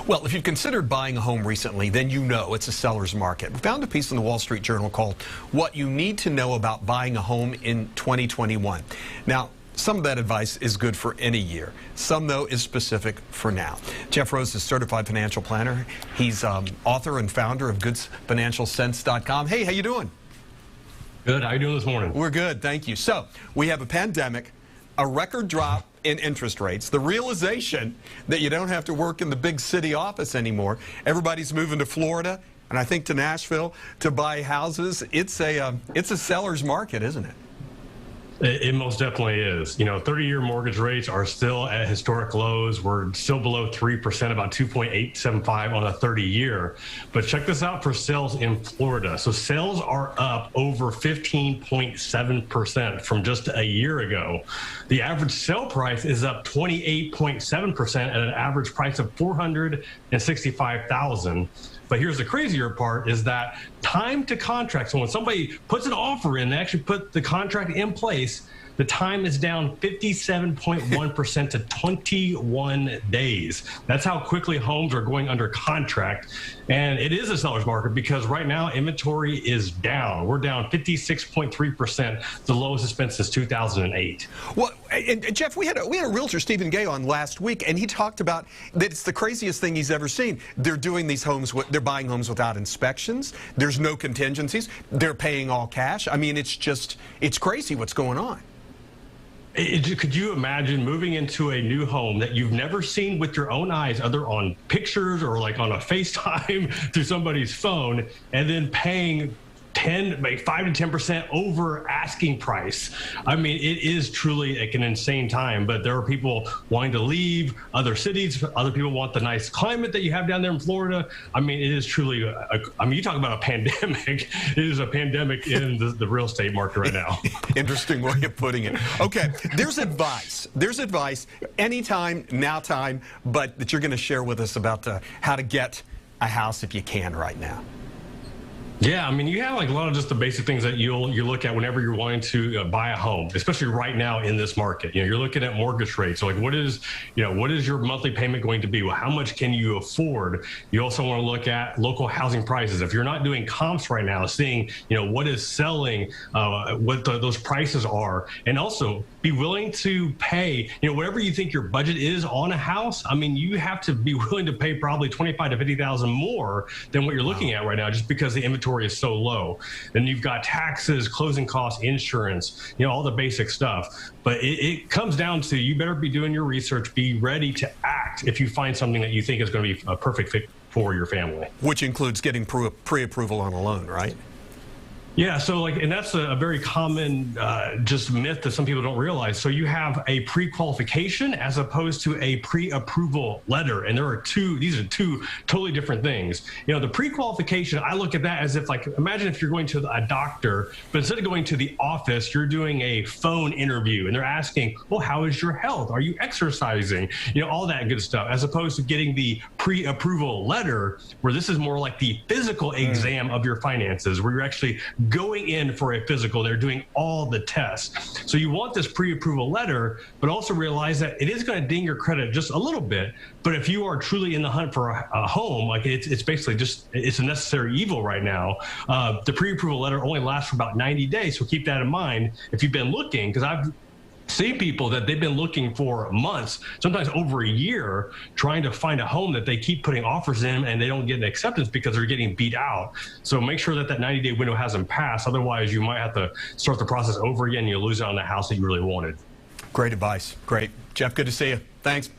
Well, if you've considered buying a home recently, then you know it's a seller's market. We found a piece in the Wall Street Journal called What You Need to Know About Buying a Home in 2021. Now, some of that advice is good for any year. Some, though, is specific for now. Jeff Rose is a certified financial planner. He's author and founder of goodsfinancialsense.com. Hey, how you doing? Good. How you doing this morning? We're good, thank you. So, we have a pandemic, a record drop in interest rates, the realization that you don't have to work in the big city office anymore. Everybody's moving to Florida, and I think to Nashville to buy houses. It's a seller's market, isn't it? It most definitely is. You know, 30-year mortgage rates are still at historic lows. We're still below 3%, about 2.875 on a 30-year. But check this out for sales in Florida. So sales are up over 15.7% from just a year ago. The average sale price is up 28.7% at an average price of $465,000. But here's the crazier part is that time to contract. So when somebody puts an offer in, they actually put the contract in place, the time is down 57.1% to 21 days. That's how quickly homes are going under contract. And it is a seller's market because right now inventory is down. We're down 56.3%, the lowest it's been since 2008. Well, and Jeff, we had a realtor, Stephen Gay, on last week, and he talked about that it's the craziest thing he's ever seen. They're doing these homes, they're buying homes without inspections. There's no contingencies. They're paying all cash. I mean, it's crazy what's going on. Could you imagine moving into a new home that you've never seen with your own eyes, either on pictures or like on a FaceTime through somebody's phone, and then paying 5 to 10% over asking price? I mean, it is truly like an insane time, but there are people wanting to leave other cities. Other people want the nice climate that you have down there in Florida. I mean, it is truly, you talk about a pandemic. It is a pandemic in the real estate market right now. Interesting way of putting it. Okay, there's advice. There's advice anytime, now time, but that you're going to share with us about how to get a house if you can right now. Yeah, I mean, you have like a lot of just the basic things that you look at whenever you're wanting to buy a home, especially right now in this market. You know, you're looking at mortgage rates. So like, what is your monthly payment going to be? Well, how much can you afford? You also want to look at local housing prices. If you're not doing comps right now, seeing, what is selling, what those prices are, and also be willing to pay, whatever you think your budget is on a house. I mean, you have to be willing to pay probably $25,000 to $50,000 more than what you're looking at right now, just because the inventory is so low. Then you've got taxes, closing costs, insurance, all the basic stuff. But it comes down to, you better be doing your research, be ready to act if you find something that you think is going to be a perfect fit for your family. Which includes getting pre-approval on a loan, right? Yeah, so and that's a very common just myth that some people don't realize. So you have a pre-qualification as opposed to a pre-approval letter, and these are two totally different things. The pre-qualification, I look at that as if, imagine if you're going to a doctor, but instead of going to the office, you're doing a phone interview, and they're asking, well, how is your health? Are you exercising? All that good stuff, as opposed to getting the pre-approval letter, where this is more like the physical exam of your finances, where you're actually going in for a physical. They're doing all the tests. So you want this pre-approval letter, but also realize that it is going to ding your credit just a little bit. But if you are truly in the hunt for a home, it's basically it's a necessary evil right now. The pre-approval letter only lasts for about 90 days. So keep that in mind if you've been looking, because I've see people that they've been looking for months, sometimes over a year, trying to find a home that they keep putting offers in, and they don't get an acceptance because they're getting beat out. So make sure that 90-day window hasn't passed. Otherwise, you might have to start the process over again, and you'll lose out on the house that you really wanted. Great advice. Great. Jeff, good to see you. Thanks.